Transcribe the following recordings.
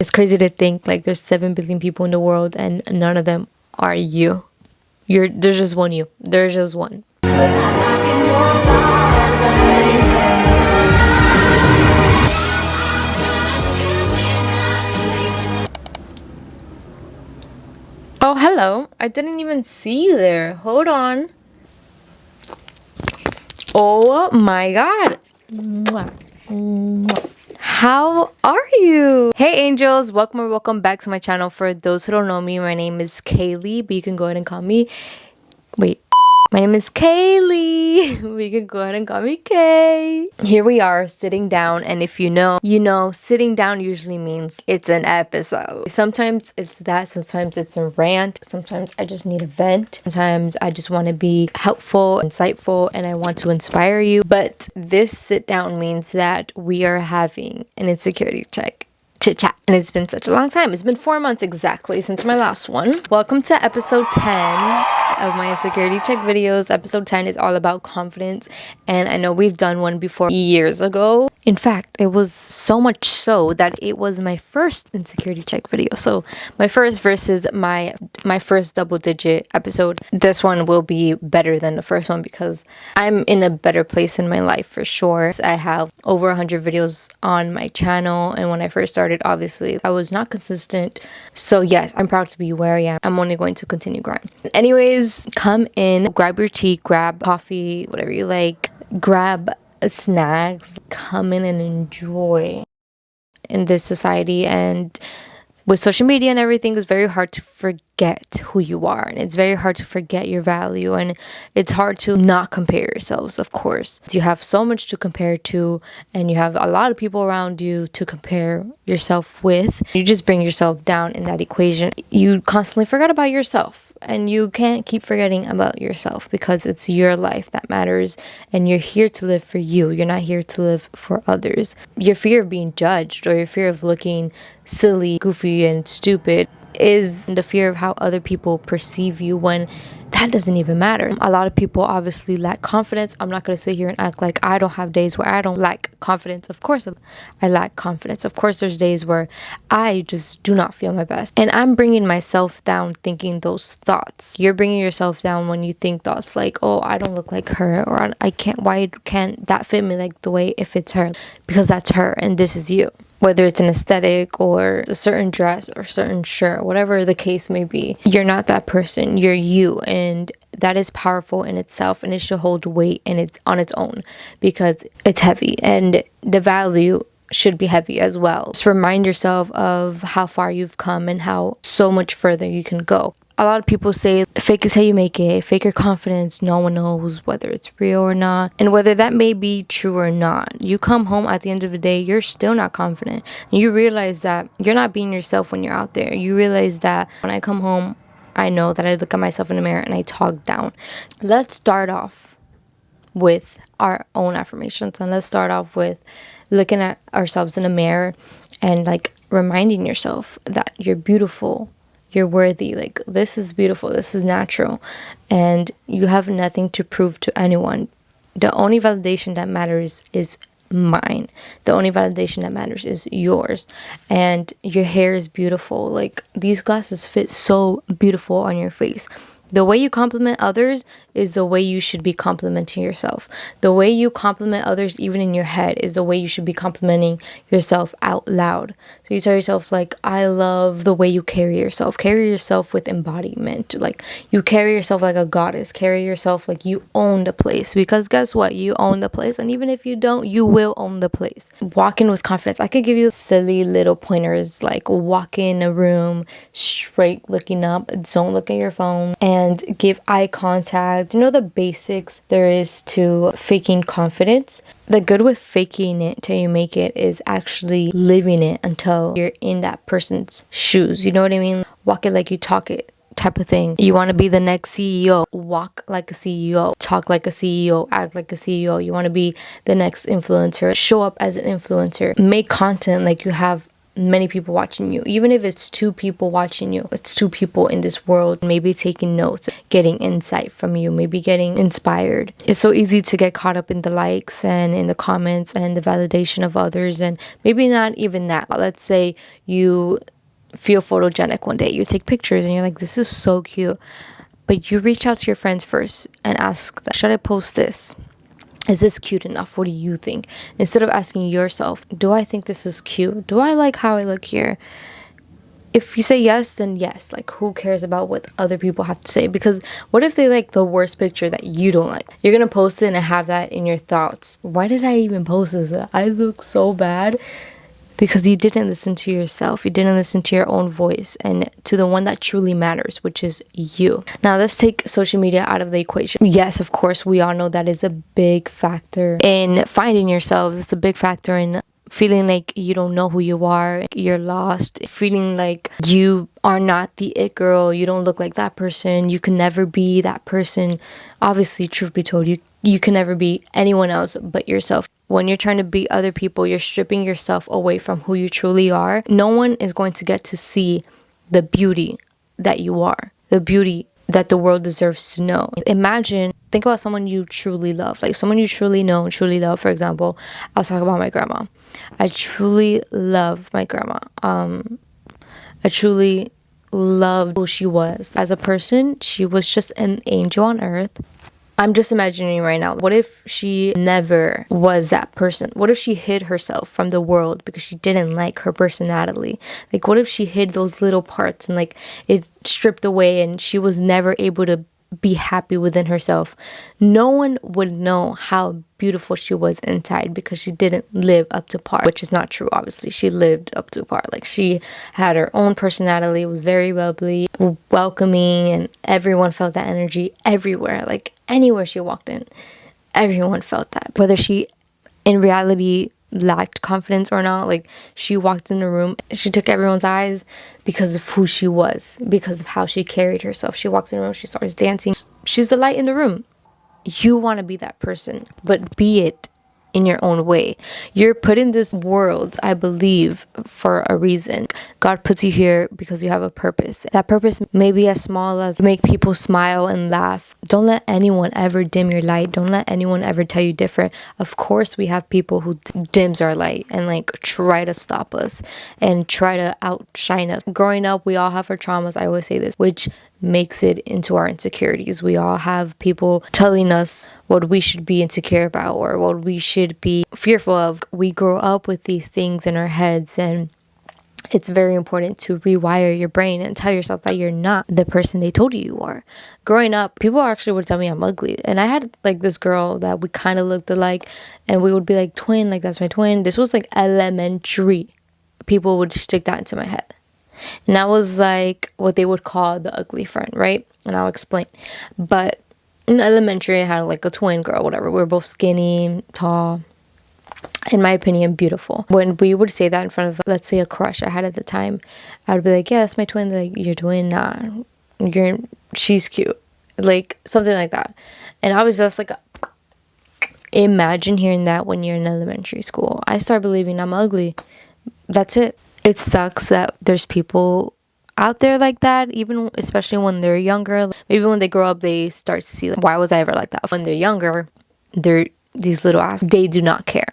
It's crazy to think like there's 7 billion people in the world and none of them are you. There's just one you. There's just one. Oh, hello. I didn't even see you there. Hold on. Oh my god. Mwah. Mwah. How are you? Hey angels, welcome or welcome back to my channel. For those who don't know me, my name is Kaylee, but you can go ahead and call me my name is Kaylee. We can go ahead and call me Kay. Here we are sitting down, and if you know, sitting down usually means it's an episode. Sometimes it's that, sometimes it's a rant, sometimes I just need a vent, sometimes I just want to be helpful, insightful, and I want to inspire you. But this sit down means that we are having an insecurity check. Chit chat. And it's been such a long time. It's been 4 months exactly since my last one. Welcome to episode 10 of my insecurity check videos. Episode 10 is all about confidence, and I know we've done one before years ago. In fact, it was so much so that it was my first insecurity check video. So my first versus my first double digit episode. This one will be better than the first one because I'm in a better place in my life for sure. I have over 100 videos on my channel, and when I first started, obviously I was not consistent. So yes, I'm proud to be where I am. I'm only going to continue growing. Anyways, come in, grab your tea, grab coffee, whatever you like, grab snacks, come in and enjoy. In this society and with social media and everything, it's very hard to forget who you are, and it's very hard to forget your value, and it's hard to not compare yourselves. Of course, you have so much to compare to, and you have a lot of people around you to compare yourself with. You just bring yourself down in that equation. You constantly forget about yourself, and you can't keep forgetting about yourself because it's your life that matters, and you're here to live for you. You're not here to live for others. Your fear of being judged or your fear of looking silly, goofy, and stupid is the fear of how other people perceive you, when that doesn't even matter. A lot of people obviously lack confidence. I'm not going to sit here and act like I don't have days where I don't lack confidence. Of course I lack confidence. Of course there's days where I just do not feel my best, and I'm bringing myself down thinking those thoughts. You're bringing yourself down when you think thoughts like, oh, I don't look like her, or I can't, why can't that fit me like the way it fits her? Because that's her and this is you. Whether it's an aesthetic or a certain dress or certain shirt, whatever the case may be, you're not that person. You're you, and that is powerful in itself, and it should hold weight and it's on its own because it's heavy, and the value should be heavy as well. Just remind yourself of how far you've come and how so much further you can go. A lot of people say, fake it till you make it, fake your confidence. No one knows whether it's real or not. And whether that may be true or not, you come home at the end of the day, you're still not confident. And you realize that you're not being yourself when you're out there. You realize that when I come home, I know that I look at myself in the mirror and I talk down. Let's start off with our own affirmations. And let's start off with looking at ourselves in the mirror and like reminding yourself that you're beautiful. You're worthy. Like, this is beautiful, this is natural, and you have nothing to prove to anyone. The only validation that matters is mine. The only validation that matters is yours. And your hair is beautiful. Like, these glasses fit so beautiful on your face. The way you compliment others is the way you should be complimenting yourself. The way you compliment others, even in your head, is the way you should be complimenting yourself out loud. So you tell yourself, like, I love the way you carry yourself. Carry yourself with embodiment. Like, you carry yourself like a goddess. Carry yourself like you own the place. Because guess what? You own the place. And even if you don't, you will own the place. Walk in with confidence. I could give you silly little pointers, like walk in a room straight looking up. Don't look at your phone. And give eye contact. You know, the basics there is to faking confidence. The good with faking it till you make it is actually living it until you're in that person's shoes. You know what I mean? Walk it like you talk it type of thing. You want to be the next CEO, walk like a CEO, talk like a CEO, act like a CEO. You want to be the next influencer, show up as an influencer, make content like you have many people watching you. Even if it's 2 people watching you, it's 2 people in this world, maybe taking notes, getting insight from you, maybe getting inspired. It's so easy to get caught up in the likes and in the comments and the validation of others, and maybe not even that. Let's say you feel photogenic one day, you take pictures and you're like, this is so cute, but you reach out to your friends first and ask them, should I post this? Is this cute enough? What do you think? Instead of asking yourself, do I think this is cute? Do I like how I look here? If you say yes, then yes. Like, who cares about what other people have to say? Because what if they like the worst picture that you don't like? You're gonna post it and have that in your thoughts. Why did I even post this? I look so bad. Because you didn't listen to yourself. You didn't listen to your own voice and to the one that truly matters, which is you. Now, let's take social media out of the equation. Yes, of course, we all know that is a big factor in finding yourselves. It's a big factor in feeling like you don't know who you are, you're lost, feeling like you are not the it girl, you don't look like that person, you can never be that person. Obviously, truth be told, you can never be anyone else but yourself. When you're trying to be other people, you're stripping yourself away from who you truly are. No one is going to get to see the beauty that you are, the beauty that the world deserves to know. Imagine, think about someone you truly love, like someone you truly know and truly love. For example, I'll talk about my grandma. I truly love my grandma. I truly loved who she was. As a person, she was just an angel on earth. I'm just imagining right now, what if she never was that person? What if she hid herself from the world because she didn't like her personality? Like, what if she hid those little parts and like it stripped away and she was never able to be happy within herself? No one would know how beautiful she was inside because she didn't live up to par, which is not true. Obviously, she lived up to par. Like, she had her own personality, was very bubbly, welcoming, and everyone felt that energy everywhere. Like, anywhere she walked in, everyone felt that. Whether she in reality lacked confidence or not, like, she walked in the room, she took everyone's eyes because of who she was, because of how she carried herself. She walks in the room, she starts dancing, she's the light in the room. You want to be that person, but be it in your own way. You're put in this world, I believe, for a reason. God puts you here because you have a purpose. That purpose may be as small as make people smile and laugh. Don't let anyone ever dim your light. Don't let anyone ever tell you different. Of course, we have people who dims our light and like try to stop us and try to outshine us. Growing up, we all have our traumas. I always say this, which makes it into our insecurities. We all have people telling us what we should be insecure about or what we should be fearful of. We grow up with these things in our heads, and it's very important to rewire your brain and tell yourself that you're not the person they told you are. Growing up, people actually would tell me I'm ugly, and I had like this girl that we kind of looked alike, and we would be like, twin, like that's my twin. This was like elementary. People would stick that into my head. And that was like what they would call the ugly friend, right? And I'll explain. But in elementary, I had like a twin girl, whatever. We were both skinny, tall, in my opinion, beautiful. When we would say that in front of, let's say, a crush I had at the time, I would be like, yeah, that's my twin. They're like, your twin? Nah, she's cute. Like, something like that. And obviously, that's like, imagine hearing that when you're in elementary school. I start believing I'm ugly. That's it. It sucks that there's people out there like that, even especially when they're younger. Maybe when they grow up, they start to see, like, why was I ever like that? When they're younger, they're these little ass. They do not care.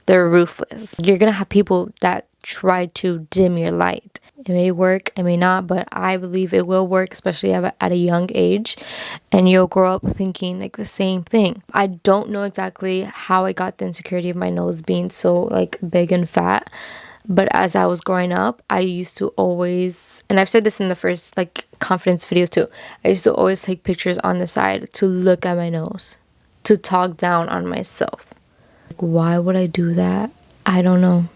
They're ruthless. You're gonna have people that try to dim your light. It may work, it may not, but I believe it will work, especially at a young age, and you'll grow up thinking like the same thing. I don't know exactly how I got the insecurity of my nose being so like big and fat. But as I was growing up, I used to always, and I've said this in the first like confidence videos too, I used to always take pictures on the side to look at my nose, to talk down on myself. Like, why would I do that? I don't know.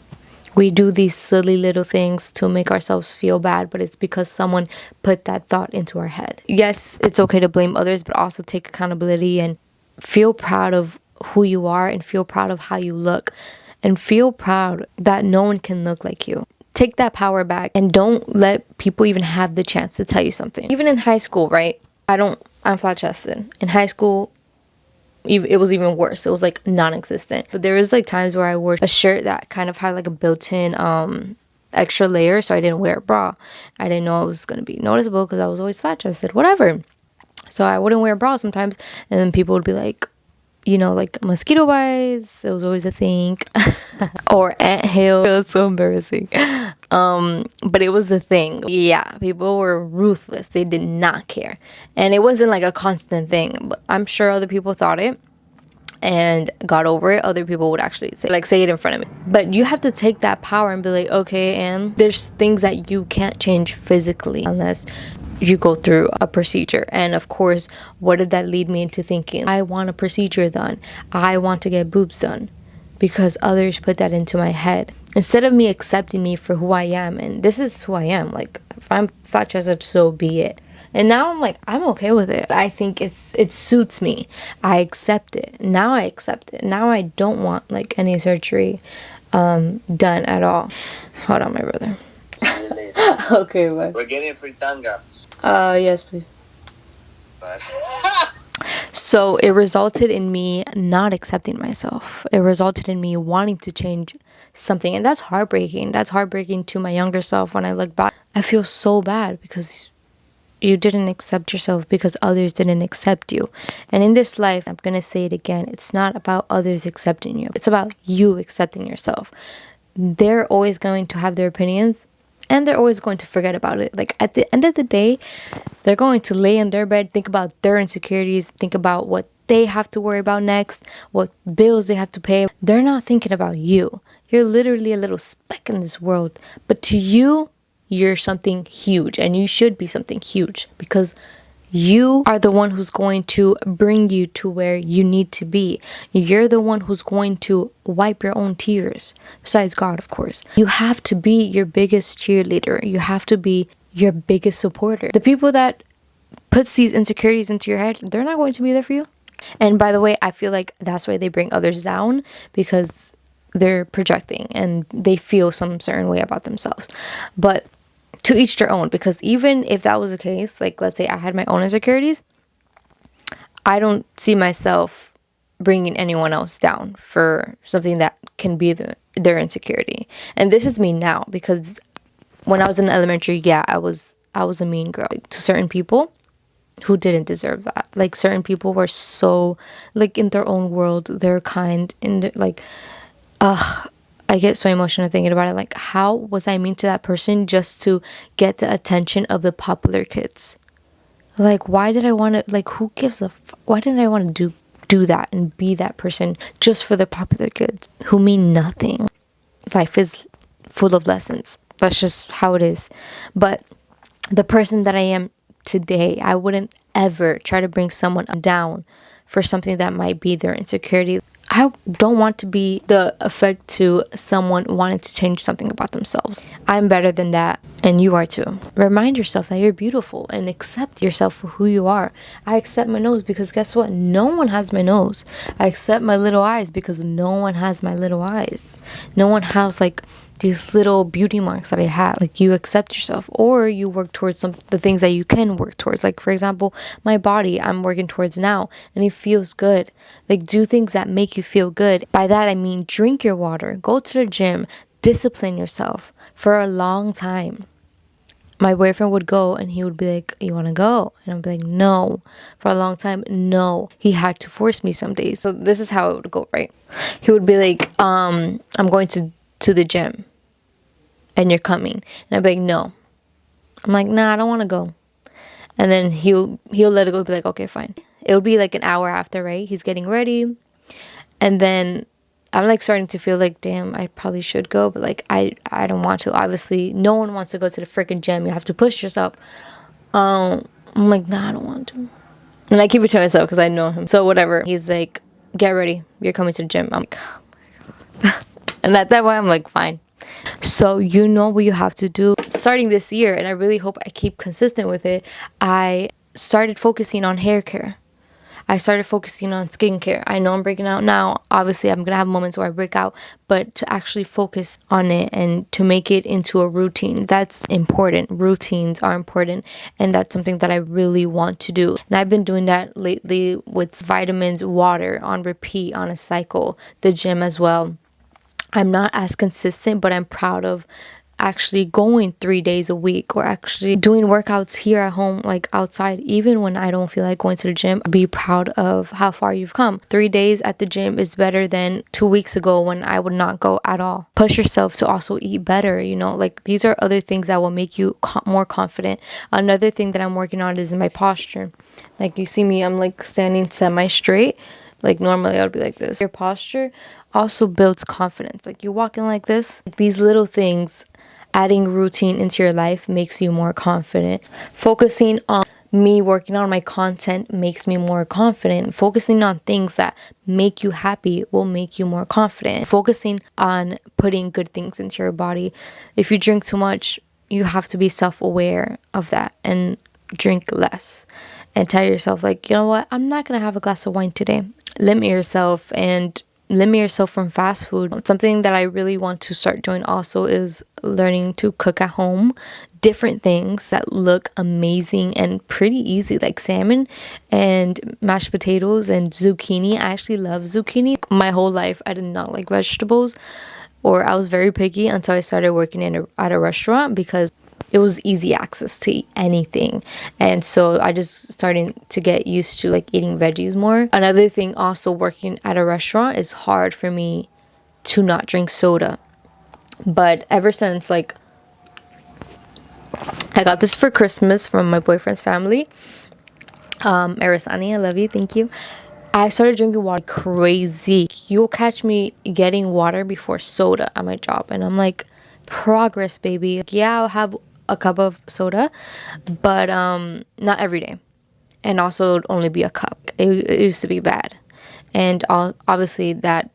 We do these silly little things to make ourselves feel bad, but it's because someone put that thought into our head. Yes, it's okay to blame others, but also take accountability and feel proud of who you are and feel proud of how you look. And feel proud that no one can look like you. Take that power back and don't let people even have the chance to tell you something. Even in high school, right? I'm flat chested. In high school, it was even worse. It was like non-existent. But there was like times where I wore a shirt that kind of had like a built-in extra layer, so I didn't wear a bra. I didn't know it was going to be noticeable because I was always flat chested, whatever. So I wouldn't wear a bra sometimes, and then people would be like, you know, like mosquito bites, it was always a thing. Or ant hill. That's so embarrassing. But it was a thing. Yeah, people were ruthless. They did not care. And it wasn't like a constant thing, but I'm sure other people thought it and got over it. Other people would actually say it in front of me. But you have to take that power and be like, okay, and there's things that you can't change physically unless you go through a procedure. And of course, what did that lead me into thinking? I want a procedure done. I want to get boobs done, because others put that into my head instead of me accepting me for who I am. And this is who I am. Like, if I'm flat chested, so be it. And now I'm like, I'm okay with it. I think it suits me. I accept it. Now I accept it. Now I don't want like any surgery done at all. Hold on, my brother. See you later. Okay, bye. We're getting fritanga. Yes, please. Bye. So it resulted in me not accepting myself. It resulted in me wanting to change something. And that's heartbreaking. That's heartbreaking to my younger self. When I look back, I feel so bad because you didn't accept yourself, because others didn't accept you. And in this life, I'm going to say it again, it's not about others accepting you. It's about you accepting yourself. They're always going to have their opinions, and they're always going to forget about it. Like, at the end of the day, they're going to lay in their bed, think about their insecurities, think about what they have to worry about next, what bills they have to pay. They're not thinking about you. You're literally a little speck in this world. But to you, you're something huge, and you should be something huge, because you are the one who's going to bring you to where you need to be. You're the one who's going to wipe your own tears, besides God, of course. You have to be your biggest cheerleader. You have to be your biggest supporter. The people that puts these insecurities into your head, they're not going to be there for you. And by the way, I feel like that's why they bring others down, because they're projecting and they feel some certain way about themselves. But to each their own, because even if that was the case, like let's say I had my own insecurities, I don't see myself bringing anyone else down for something that can be their insecurity. And this is me now, because when I was in elementary, yeah, I was a mean girl to certain people who didn't deserve that. Like, certain people were so like in their own world, they're kind, and like, I get so emotional thinking about it. Like, how was I mean to that person just to get the attention of the popular kids? Like, why did I want to, like, who gives a why didn't I want to do that and be that person just for the popular kids who mean nothing? Life is full of lessons. That's just how it is. But the person that I am today, I wouldn't ever try to bring someone down for something that might be their insecurity. I don't want to be the effect to someone wanting to change something about themselves. I'm better than that, and you are too. Remind yourself that you're beautiful and accept yourself for who you are. I accept my nose because guess what? No one has my nose. I accept my little eyes because no one has my little eyes. No one has like these little beauty marks that I have. Like, you accept yourself, or you work towards the things that you can work towards. Like, for example, my body, I'm working towards now, and it feels good. Like, do things that make you feel good. By that I mean drink your water, go to the gym, discipline yourself for a long time. My boyfriend would go and he would be like, you want to go? And I'd be like, no. For a long time, no. He had to force me some days. So this is how it would go, right? He would be like, I'm going to the gym, and you're coming. And I'd be like, no. I'm like, nah, I don't want to go. And then he'll let it go, be like, okay, fine. It would be like an hour after, right? He's getting ready. And then I'm like starting to feel like, damn, I probably should go. But like, I don't want to. Obviously, no one wants to go to the freaking gym. You have to push yourself. I'm like, nah, I don't want to. And I keep it to myself because I know him. So whatever. He's like, get ready. You're coming to the gym. I'm like, oh my God. And that's why I'm like, fine. So you know what you have to do starting this year, and I really hope I keep consistent with it. I started focusing on hair care. I started focusing on skincare. I know I'm breaking out now. Obviously, I'm going to have moments where I break out, but to actually focus on it and to make it into a routine, that's important. Routines are important, and that's something that I really want to do. And I've been doing that lately with vitamins, water on repeat, on a cycle, the gym as well. I'm not as consistent, but I'm proud of actually going 3 days a week or actually doing workouts here at home, like outside, even when I don't feel like going to the gym. Be proud of how far you've come. 3 days at the gym is better than 2 weeks ago when I would not go at all. Push yourself to also eat better, you know, like these are other things that will make you more confident. Another thing that I'm working on is my posture. Like you see me, I'm like standing semi straight. Like normally I would be like this. Your posture also builds confidence. Like you walking like this, these little things, adding routine into your life makes you more confident. Focusing on me working on my content makes me more confident. Focusing on things that make you happy will make you more confident. Focusing on putting good things into your body. If you drink too much, you have to be self-aware of that and drink less. And tell yourself, like, you know what, I'm not gonna have a glass of wine today. Limit yourself and limit yourself from fast food. Something that I really want to start doing also is learning to cook at home. Different things that look amazing and pretty easy, like salmon and mashed potatoes and zucchini. I actually love zucchini. My whole life I did not like vegetables, or I was very picky until I started working at a restaurant because it was easy access to eat anything. And so I just started to get used to like eating veggies more. Another thing also, working at a restaurant is hard for me to not drink soda. But ever since like I got this for Christmas from my boyfriend's family, Arisani, I love you, thank you. I started drinking water crazy. You'll catch me getting water before soda at my job, and I'm like, progress, baby. Like, yeah, I'll have a cup of soda, but not every day, and also it'd only be a cup. It used to be bad, and obviously that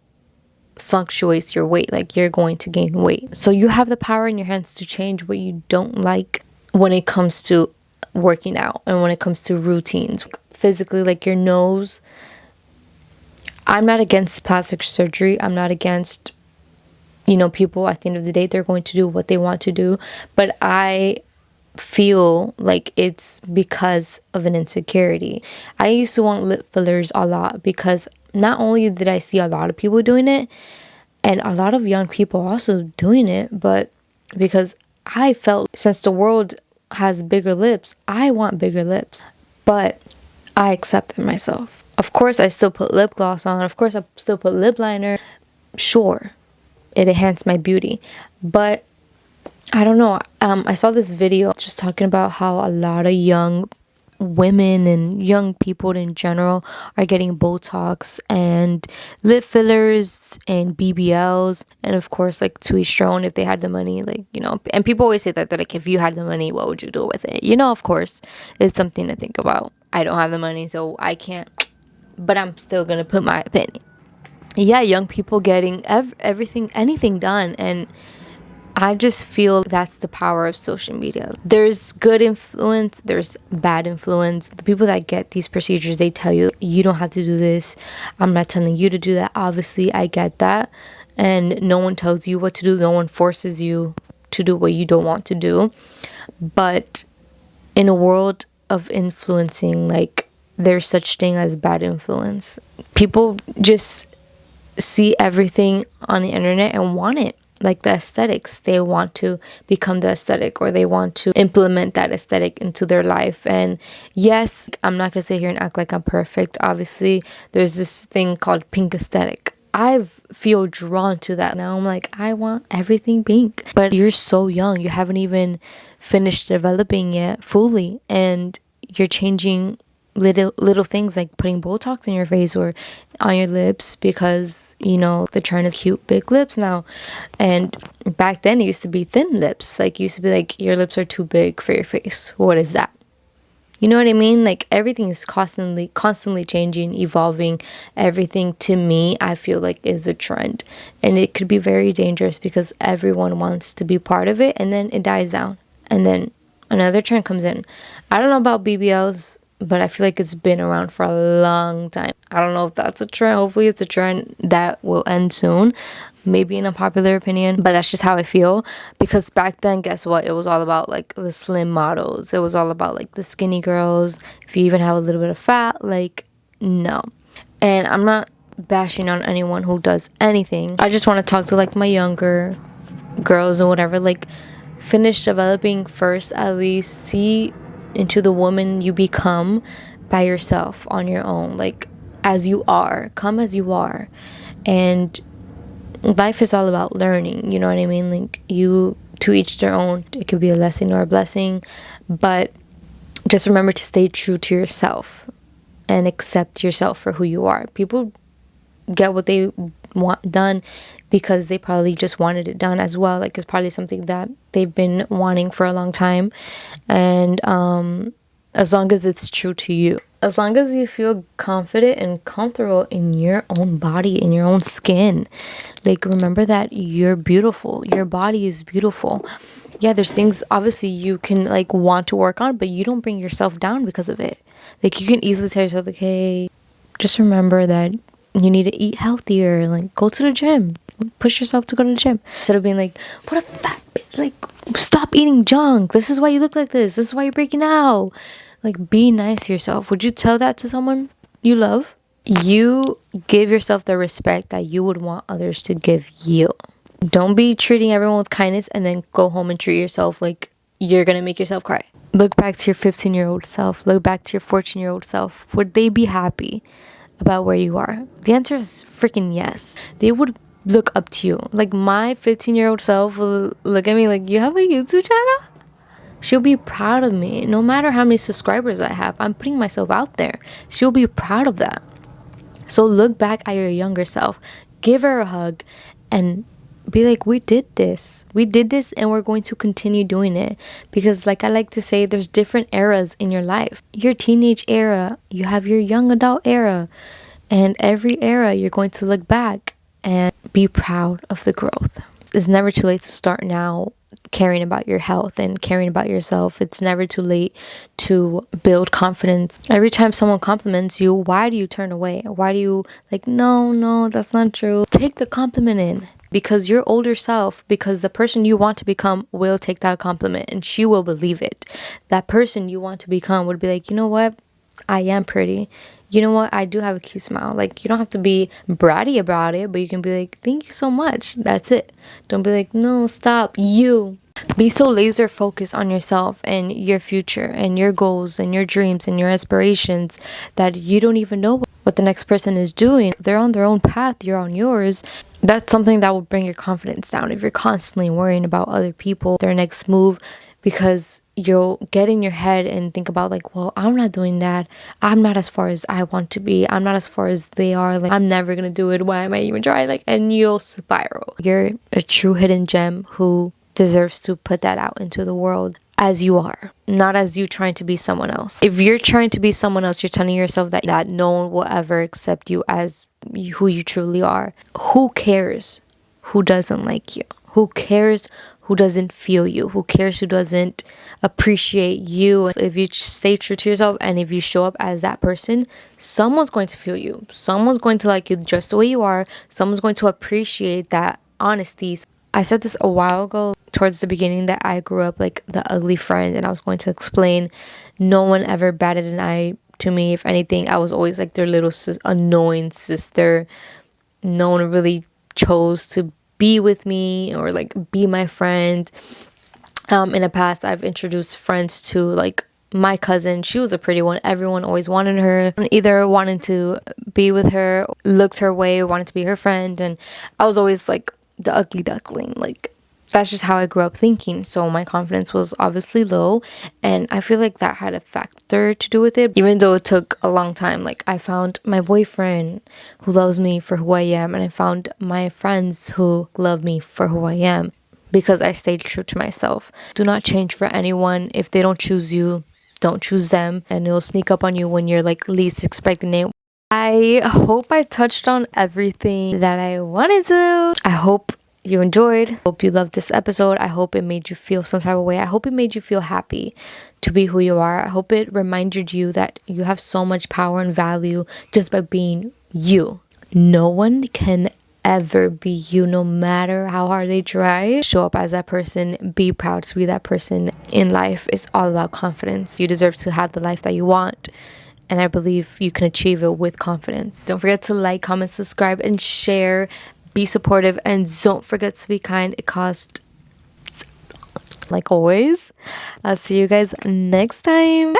fluctuates your weight. Like you're going to gain weight, so you have the power in your hands to change what you don't like when it comes to working out and when it comes to routines physically, like your nose. I'm not against plastic surgery. I'm not against, you know, people at the end of the day, they're going to do what they want to do. But I feel like it's because of an insecurity. I used to want lip fillers a lot because not only did I see a lot of people doing it and a lot of young people also doing it, but because I felt since the world has bigger lips, I want bigger lips. But I accepted myself. Of course, I still put lip gloss on. Of course, I still put lip liner. Sure, it enhanced my beauty. But I don't know. I saw this video just talking about how a lot of young women and young people in general are getting Botox and lip fillers and BBLs. And of course, like to each their own if they had the money, like, you know. And people always say that, like, if you had the money, what would you do with it? You know, of course, it's something to think about. I don't have the money, so I can't. But I'm still gonna put my opinion. Yeah, young people getting everything, anything done, and I just feel that's the power of social media. There's good influence, there's bad influence. The people that get these procedures, they tell you, you don't have to do this. I'm not telling you to do that. Obviously, I get that. And no one tells you what to do. No one forces you to do what you don't want to do. But in a world of influencing, like, there's such thing as bad influence. People just see everything on the internet and want it, like the aesthetics. They want to become the aesthetic, or they want to implement that aesthetic into their life. And yes, I'm not gonna sit here and act like I'm perfect. Obviously, there's this thing called pink aesthetic. I feel drawn to that now. I'm like, I want everything pink. But you're so young, you haven't even finished developing yet fully, and you're changing little things like putting Botox in your face or on your lips because, you know, the trend is cute big lips now. And back then it used to be thin lips. Like, it used to be like, your lips are too big for your face. What is that? You know what I mean? Like, everything is constantly changing, evolving. Everything, to me, I feel like is a trend, and it could be very dangerous because everyone wants to be part of it, and then it dies down, and then another trend comes in. I don't know about BBLs, but I feel like it's been around for a long time. I don't know if that's a trend. Hopefully it's a trend that will end soon. Maybe an unpopular opinion, but that's just how I feel. Because back then, guess what? It was all about like the slim models. It was all about like the skinny girls. If you even have a little bit of fat, like, no. And I'm not bashing on anyone who does anything. I just want to talk to like my younger girls or whatever. Like, finish developing first. At least see into the woman you become by yourself, on your own, like as you are. Come as you are. And life is all about learning, you know what I mean? Like, you, to each their own. It could be a lesson or a blessing, but just remember to stay true to yourself and accept yourself for who you are. People get what they want done because they probably just wanted it done as well. Like, it's probably something that they've been wanting for a long time. And as long as it's true to you, as long as you feel confident and comfortable in your own body, in your own skin, like, remember that you're beautiful. Your body is beautiful. Yeah, there's things obviously you can like want to work on, but you don't bring yourself down because of it. Like, you can easily tell yourself, like, hey, just remember that you need to eat healthier, like go to the gym, push yourself to go to the gym, instead of being like, what a fat bitch, like stop eating junk, this is why you look like this is why you're breaking out. Like, be nice to yourself. Would you tell that to someone you love? You give yourself the respect that you would want others to give you. Don't be treating everyone with kindness and then go home and treat yourself like you're gonna make yourself cry. Look back to your 15-year-old self. Look back to your 14-year-old self. Would they be happy about where you are? The answer is freaking yes. They would look up to you. Like, my 15-year-old self will look at me like, you have a YouTube channel? She'll be proud of me. No matter how many subscribers I have, I'm putting myself out there. She'll be proud of that. So look back at your younger self, give her a hug, and be like, we did this, and we're going to continue doing it. Because, like I like to say, there's different eras in your life. Your teenage era, you have your young adult era, and every era you're going to look back and be proud of the growth. It's never too late to start now caring about your health and caring about yourself. It's never too late to build confidence. Every time someone compliments you, why do you turn away? Why do you like, no, that's not true? Take the compliment in, because your older self, because the person you want to become will take that compliment and she will believe it. That person you want to become would be like, you know what? I am pretty. You know what? I do have a cute smile. Like, you don't have to be bratty about it, but you can be like, thank you so much. That's it. Don't be like, no, stop. You be so laser focused on yourself and your future and your goals and your dreams and your aspirations that you don't even know what the next person is doing. They're on their own path. You're on yours. That's something that will bring your confidence down if you're constantly worrying about other people, their next move, because you'll get in your head and think about like, well, I'm not doing that. I'm not as far as I want to be. I'm not as far as they are. Like, I'm never gonna do it. Why am I even trying? Like, and you'll spiral. You're a true hidden gem who deserves to put that out into the world as you are, not as you trying to be someone else. If you're trying to be someone else, you're telling yourself that no one will ever accept you as who you truly are. Who cares who doesn't like you? Who cares who doesn't feel you? Who cares who doesn't appreciate you? If you stay true to yourself and if you show up as that person, someone's going to feel you. Someone's going to like you just the way you are. Someone's going to appreciate that honesty. I said this a while ago towards the beginning that I grew up like the ugly friend, and I was going to explain no one ever batted an eye to me. If anything, I was always like their little annoying sister. No one really chose to be with me or like be my friend. In the past, I've introduced friends to like my cousin. She was a pretty one. Everyone always wanted her, either wanted to be with her, looked her way, or wanted to be her friend. And I was always like the ugly duckling. Like, that's just how I grew up thinking. So my confidence was obviously low, and I feel like that had a factor to do with it, even though it took a long time. Like, I found my boyfriend who loves me for who I am, and I found my friends who love me for who I am, because I stayed true to myself. Do not change for anyone. If they don't choose you, don't choose them, and it'll sneak up on you when you're like least expecting it. I hope I touched on everything that I wanted to. I hope you enjoyed. Hope you loved this episode. I hope it made you feel some type of way. I hope it made you feel happy to be who you are. I hope it reminded you that you have so much power and value just by being you. No one can ever be you, no matter how hard they try. Show up as that person. Be proud to be that person. In life, it's all about confidence. You deserve to have the life that you want, and I believe you can achieve it with confidence. Don't forget to like, comment, subscribe, and share. Be supportive, and don't forget to be kind. It costs like always. I'll see you guys next time. Bye.